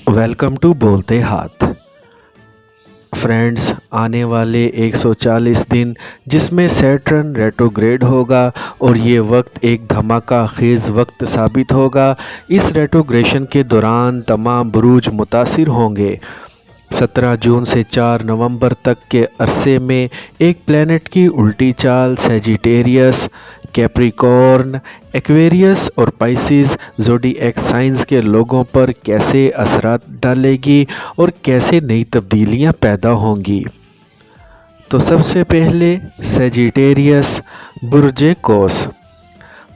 Welcome to बोलते हाथ। Friends, आने वाले 140 दिन जिसमें सैटर्न रेट्रोग्रेड होगा और ये वक्त एक धमाका खेज़ वक्त साबित होगा। इस रेट्रोग्रेशन के दौरान तमाम बुरूज मुतासिर होंगे। 17 जून से 4 नवंबर तक के अरसे में एक प्लैनेट की उल्टी चाल सैजिटेरियस, कैप्रिकॉर्न, एक्वेरियस और पाइसिस ज़ोडिएक साइंस के लोगों पर कैसे असरात डालेगी और कैसे नई तब्दीलियां पैदा होंगी। तो सबसे पहले सैजिटेरियस बुर्ज कौस।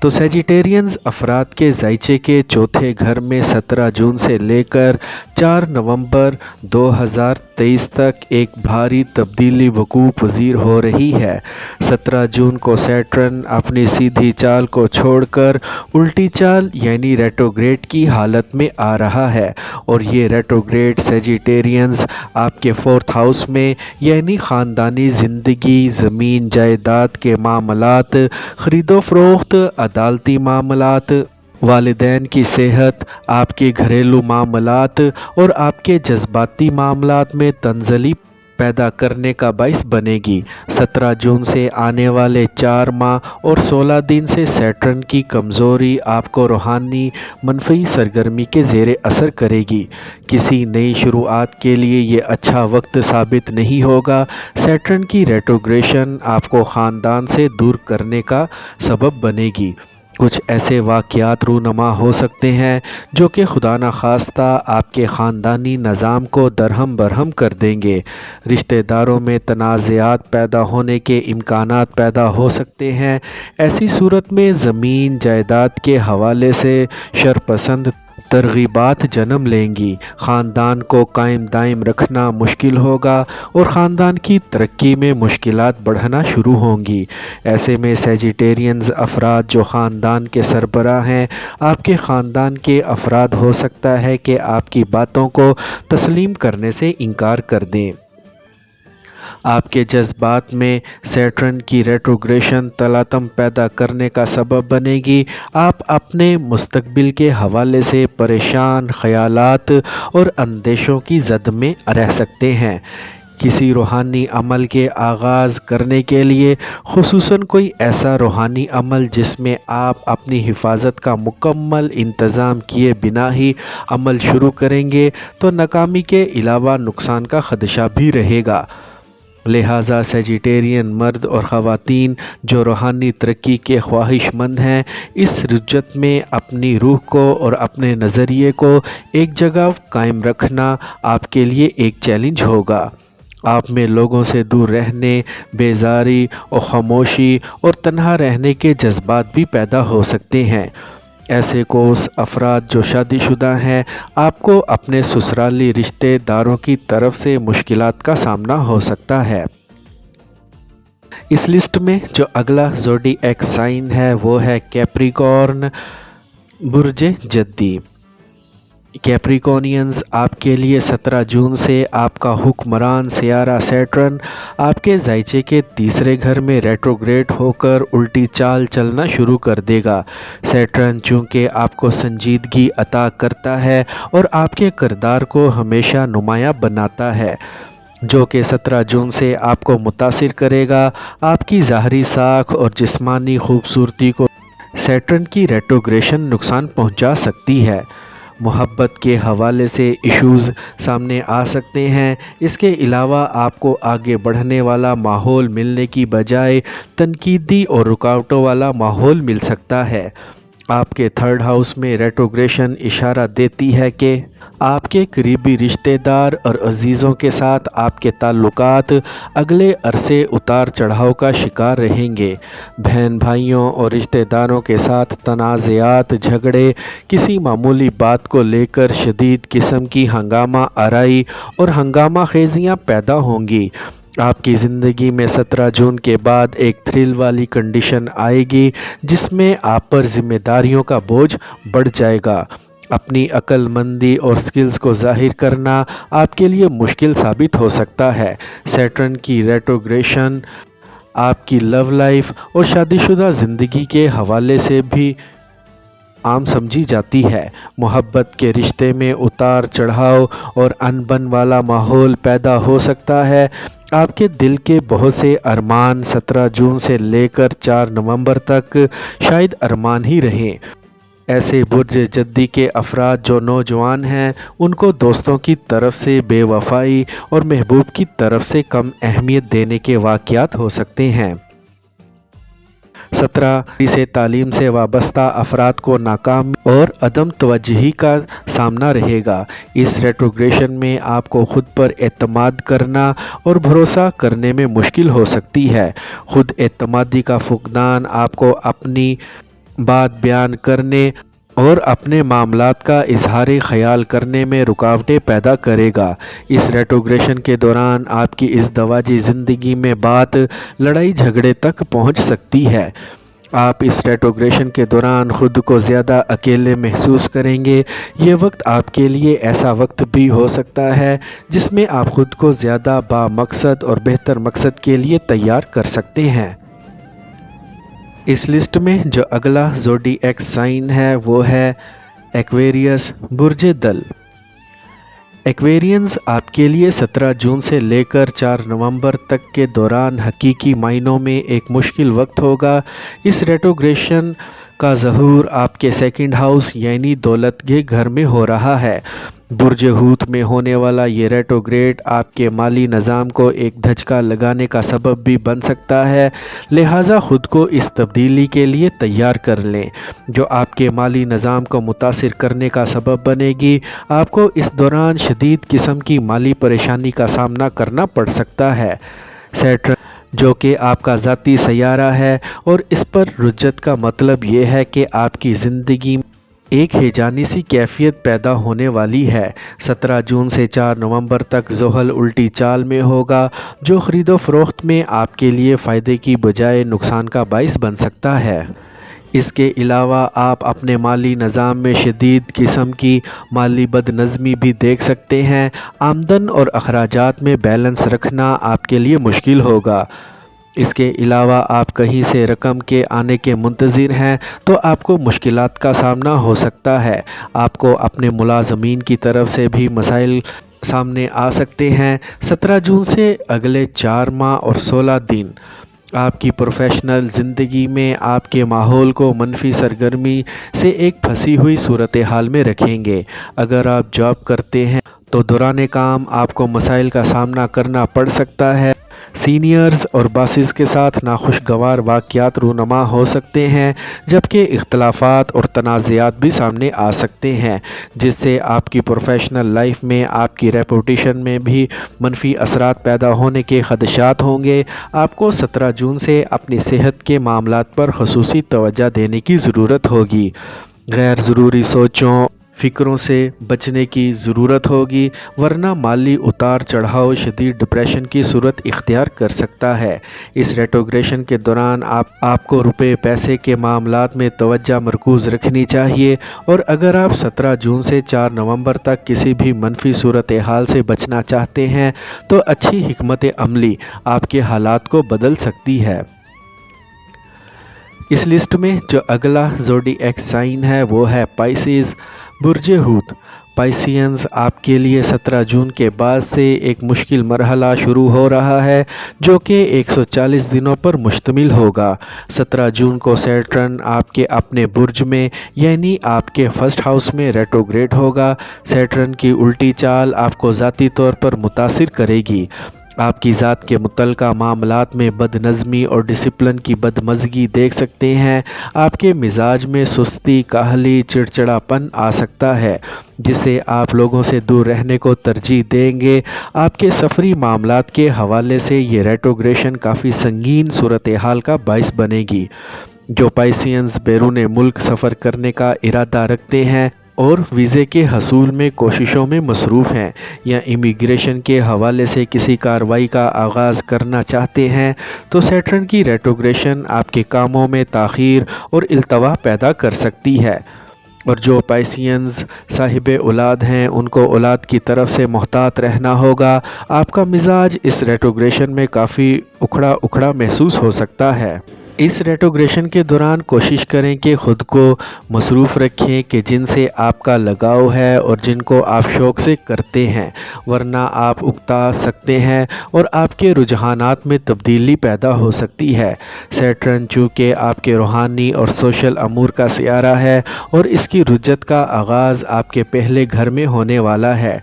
तो सैजिटेरियंस अफराद के ज़ाइचे के चौथे घर में 17 जून से लेकर 4 नवंबर 2023 तक एक भारी तब्दीली वकूअ पज़ीर हो रही है। 17 जून को सैटर्न अपनी सीधी चाल को छोड़कर उल्टी चाल यानी रेट्रोग्रेड की हालत में आ रहा है और ये रेट्रोग्रेड सैजिटेरियंस आपके 4th हाउस में यानी ख़ानदानी ज़िंदगी, ज़मीन जायदाद के मामलात, ख़रीदो फ़रोख्त, अदालती मामलात, वालिदैन की सेहत, आपके घरेलू मामलात और आपके जज्बाती मामलात में तंज़ली पैदा करने का बाइस बनेगी। 17 जून से आने वाले 4 माह और 16 दिन से सैटर्न की कमज़ोरी आपको रूहानी मनफी सरगर्मी के ज़ेरे असर करेगी। किसी नई शुरुआत के लिए ये अच्छा वक्त साबित नहीं होगा। सैटर्न की रेट्रोग्रेशन आपको ख़ानदान से दूर करने का सबब बनेगी। कुछ ऐसे वाक़यात रूनमा हो सकते हैं जो कि खुदा न खास्ता आपके ख़ानदानी निज़ाम को दरहम बरहम कर देंगे। रिश्तेदारों में तनाज़ात पैदा होने के इम्कानात पैदा हो सकते हैं। ऐसी सूरत में ज़मीन जायदाद के हवाले से शरपसंद तरगीबात जन्म लेंगी। ख़ानदान को कायम दायम रखना मुश्किल होगा और ख़ानदान की तरक्की में मुश्किलात बढ़ना शुरू होंगी। ऐसे में सैजिटेरियंस अफराद जो ख़ानदान के सरबराह हैं, आपके ख़ानदान के अफराद हो सकता है कि आपकी बातों को तस्लीम करने से इनकार कर दें। आपके जज्बात में सैटर्न की रेट्रोग्रेशन तलातम पैदा करने का सबब बनेगी। आप अपने मुस्तकबिल के हवाले से परेशान ख़यालात और अंदेशों की जद में रह सकते हैं। किसी रूहानी अमल के आगाज़ करने के लिए, खुसूसन कोई ऐसा रूहानी अमल जिसमें आप अपनी हिफाजत का मुकम्मल इंतज़ाम किए बिना ही अमल शुरू करेंगे, तो नाकामी के अलावा नुकसान का ख़दशा भी रहेगा। लिहाजा सैजिटेरियन मर्द और ख़वातीन जो रूहानी तरक्की के ख्वाहिशमंद हैं, इस रुज्जत में अपनी रूह को और अपने नज़रिए को एक जगह कायम रखना आपके लिए एक चैलेंज होगा। आप में लोगों से दूर रहने, बेजारी और खामोशी और तन्हा रहने के जज्बात भी पैदा हो सकते हैं। ऐसे कोस अफराद जो शादीशुदा हैं, आपको अपने ससुराली रिश्तेदारों की तरफ से मुश्किलात का सामना हो सकता है। इस लिस्ट में जो अगला ज़ोडिएक साइन है वो है कैप्रिकॉर्न बुर्ज जद्दी। कैप्रिकॉर्नियंस आपके लिए 17 जून से आपका हुक्मरान सियारा सैटर्न आपके ज़ाइचे के तीसरे घर में रेट्रोग्रेड होकर उल्टी चाल चलना शुरू कर देगा। सैटर्न चूँकि आपको संजीदगी अता करता है और आपके किरदार को हमेशा नुमायाँ बनाता है, जो कि 17 जून से आपको मुतासिर करेगा। आपकी ज़ाहरी साख और जिस्मानी खूबसूरती को सैटर्न की रेट्रोग्रेशन नुकसान पहुँचा सकती है। मोहब्बत के हवाले से इश्यूज़ सामने आ सकते हैं। इसके अलावा आपको आगे बढ़ने वाला माहौल मिलने की बजाय तनकीदी और रुकावटों वाला माहौल मिल सकता है। आपके 3rd हाउस में रेट्रोग्रेशन इशारा देती है कि आपके करीबी रिश्तेदार और अजीज़ों के साथ आपके ताल्लुकात अगले अरसे उतार चढ़ाव का शिकार रहेंगे। बहन भाइयों और रिश्तेदारों के साथ तनाज़ात, झगड़े, किसी मामूली बात को लेकर शदीद किस्म की हंगामा आराई और हंगामा खेजियाँ पैदा होंगी। आपकी ज़िंदगी में 17 जून के बाद एक थ्रिल वाली कंडीशन आएगी जिसमें आप पर ज़िम्मेदारियों का बोझ बढ़ जाएगा। अपनी अक्लमंदी और स्किल्स को ज़ाहिर करना आपके लिए मुश्किल साबित हो सकता है। सैटर्न की रेट्रोग्रेशन आपकी लव लाइफ और शादीशुदा ज़िंदगी के हवाले से भी आम समझी जाती है। मोहब्बत के रिश्ते में उतार चढ़ाव और अनबन वाला माहौल पैदा हो सकता है। आपके दिल के बहुत से अरमान 17 जून से लेकर 4 नवंबर तक शायद अरमान ही रहें। ऐसे बुर्ज जद्दी के अफराद जो नौजवान हैं, उनको दोस्तों की तरफ से बेवफाई और महबूब की तरफ से कम अहमियत देने के वाक़यात हो सकते हैं। 17 से तालीम से वाबस्ता अफराद को नाकामी और अदम तवज्जुही का सामना रहेगा। इस रेट्रोग्रेशन में आपको खुद पर एतमाद करना और भरोसा करने में मुश्किल हो सकती है। खुद एतमादी का फुकदान आपको अपनी बात बयान करने और अपने मामलात का इजहार ख्याल करने में रुकावटें पैदा करेगा। इस रेट्रोग्रेशन के दौरान आपकी इस दवाजी ज़िंदगी में बात लड़ाई झगड़े तक पहुंच सकती है। आप इस रेट्रोग्रेशन के दौरान ख़ुद को ज़्यादा अकेले महसूस करेंगे। ये वक्त आपके लिए ऐसा वक्त भी हो सकता है जिसमें आप ख़ुद को ज़्यादा बामकसद और बेहतर मकसद के लिए तैयार कर सकते हैं। इस लिस्ट में जो अगला ज़ोडिएक साइन है वो है एक्वेरियस बुर्ज दल। एक्वेरियंस आपके लिए 17 जून से लेकर 4 नवंबर तक के दौरान हकीकी मायनों में एक मुश्किल वक्त होगा। इस रेट्रोग्रेशन का ज़हूर आपके सेकंड हाउस यानी दौलत के घर में हो रहा है। बुर्ज हूत में होने वाला ये रेट्रोग्रेड आपके माली निज़ाम को एक धचका लगाने का सबब भी बन सकता है, लिहाजा ख़ुद को इस तब्दीली के लिए तैयार कर लें जो आपके माली निज़ाम को मुतासिर करने का सबब बनेगी। आपको इस दौरान शदीद किस्म की माली परेशानी का सामना करना पड़ सकता है। सैटर्न जो कि आपका ज़ाती सैयारा है और इस पर रुज्जत का मतलब ये है कि आपकी ज़िंदगी एक हेजानी सी कैफियत पैदा होने वाली है। 17 जून से 4 नवंबर तक ज़ोहल उल्टी चाल में होगा जो ख़रीदो फ़रोख्त में आपके लिए फ़ायदे की बजाय नुकसान का बाइस बन सकता है। इसके अलावा आप अपने माली निज़ाम में शदीद किस्म की माली बदनज़मी भी देख सकते हैं। आमदन और अखराजात में बैलेंस रखना आपके लिए मुश्किल होगा। इसके अलावा आप कहीं से रकम के आने के मुंतज़िर हैं तो आपको मुश्किलात का सामना हो सकता है। आपको अपने मुलाज़मीन की तरफ से भी मसाइल सामने आ सकते हैं। 17 जून से अगले 4 माह और 16 दिन आपकी प्रोफेशनल ज़िंदगी में आपके माहौल को मनफी सरगर्मी से एक फंसी हुई सूरत हाल में रखेंगे। अगर आप जॉब करते हैं तो दौरान काम आपको मसाइल का सामना करना पड़ सकता है। सीनियर्स और बॉसेस के साथ नाखुशगवार वाक़यात रूनमा हो सकते हैं, जबकि इख्तलाफात और तनाज़ात भी सामने आ सकते हैं जिससे आपकी प्रोफेशनल लाइफ में आपकी रेपुटेशन में भी मनफी असरात पैदा होने के खदशात होंगे। आपको 17 जून से अपनी सेहत के मामलात पर ख़ुसूसी तवज्जो देने की ज़रूरत होगी। गैर ज़रूरी सोचों फ़िक्रों से बचने की ज़रूरत होगी, वरना माली उतार चढ़ाव शदीद डिप्रेशन की सूरत इख्तियार कर सकता है। इस रेट्रोग्रेशन के दौरान आपको रुपए पैसे के मामलात में तवज्जो मरकूज़ रखनी चाहिए और अगर आप 17 जून से 4 नवंबर तक किसी भी मनफी सूरत हाल से बचना चाहते हैं तो अच्छी हिकमत अमली आपके हालात को बदल सकती है। इस लिस्ट में जो अगला ज़ोडिएक साइन है वो है पाइसेस बुर्ज हूत। पाइसियंस आपके लिए 17 जून के बाद से एक मुश्किल मरहला शुरू हो रहा है जो कि 140 दिनों पर मुश्तमिल होगा। 17 जून को सैटर्न आपके अपने बुर्ज में यानी आपके फर्स्ट हाउस में रेट्रोग्रेड होगा। सैटर्न की उल्टी चाल आपको ज़ाती तौर पर मुतासिर करेगी। आपकी ज़ात के मुतल्लिक़ा मामलात में बदनज़मी और डिसिप्लिन की बदमज़गी देख सकते हैं। आपके मिजाज में सुस्ती, काहली, चिड़चिड़ापन आ सकता है जिससे आप लोगों से दूर रहने को तरजीह देंगे। आपके सफरी मामलात के हवाले से ये रेट्रोग्रेशन काफ़ी संगीन सूरत हाल का बाइस बनेगी। जो पाइसियंस बैरून मुल्क सफ़र करने का इरादा रखते हैं और वीज़े के हसूल में कोशिशों में मसरूफ़ हैं या इमिग्रेशन के हवाले से किसी कार्रवाई का आगाज़ करना चाहते हैं तो सैटर्न की रेट्रोग्रेशन आपके कामों में ताख़ीर और इल्तवा पैदा कर सकती है। और जो पाइसियंस साहिब औलाद हैं उनको औलाद की तरफ से मोहतात रहना होगा। आपका मिजाज इस रेट्रोग्रेशन में काफ़ी उखड़ा उखड़ा महसूस हो सकता है। इस रेट्रोग्रेशन के दौरान कोशिश करें कि ख़ुद को मसरूफ़ रखें कि जिनसे आपका लगाव है और जिनको आप शौक़ से करते हैं, वरना आप उकता सकते हैं और आपके रुझानात में तब्दीली पैदा हो सकती है। सैटर्न चूँकि आपके रूहानी और सोशल अमूर का सियारा है और इसकी रुजत का आगाज़ आपके पहले घर में होने वाला है,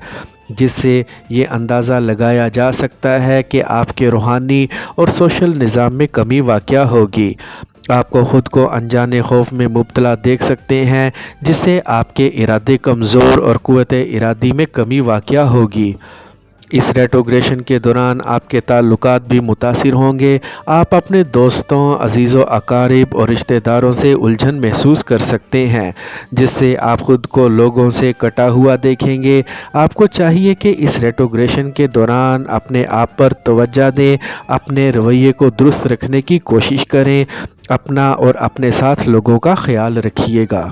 जिससे ये अंदाज़ा लगाया जा सकता है कि आपके रूहानी और सोशल निज़ाम में कमी वाक़या होगी। आपको ख़ुद को अनजाने खौफ में मुब्तला देख सकते हैं, जिससे आपके इरादे कमज़ोर और क़ुव्वत इरादी में कमी वाक़या होगी। इस रेट्रोग्रेशन के दौरान आपके ताल्लुकात भी मुतासिर होंगे। आप अपने दोस्तों, अजीज़ व अकारिब और रिश्तेदारों से उलझन महसूस कर सकते हैं, जिससे आप ख़ुद को लोगों से कटा हुआ देखेंगे। आपको चाहिए कि इस रेट्रोग्रेशन के दौरान अपने आप पर तवज्जो दें, अपने रवैये को दुरुस्त रखने की कोशिश करें, अपना और अपने साथ लोगों का ख्याल रखिएगा।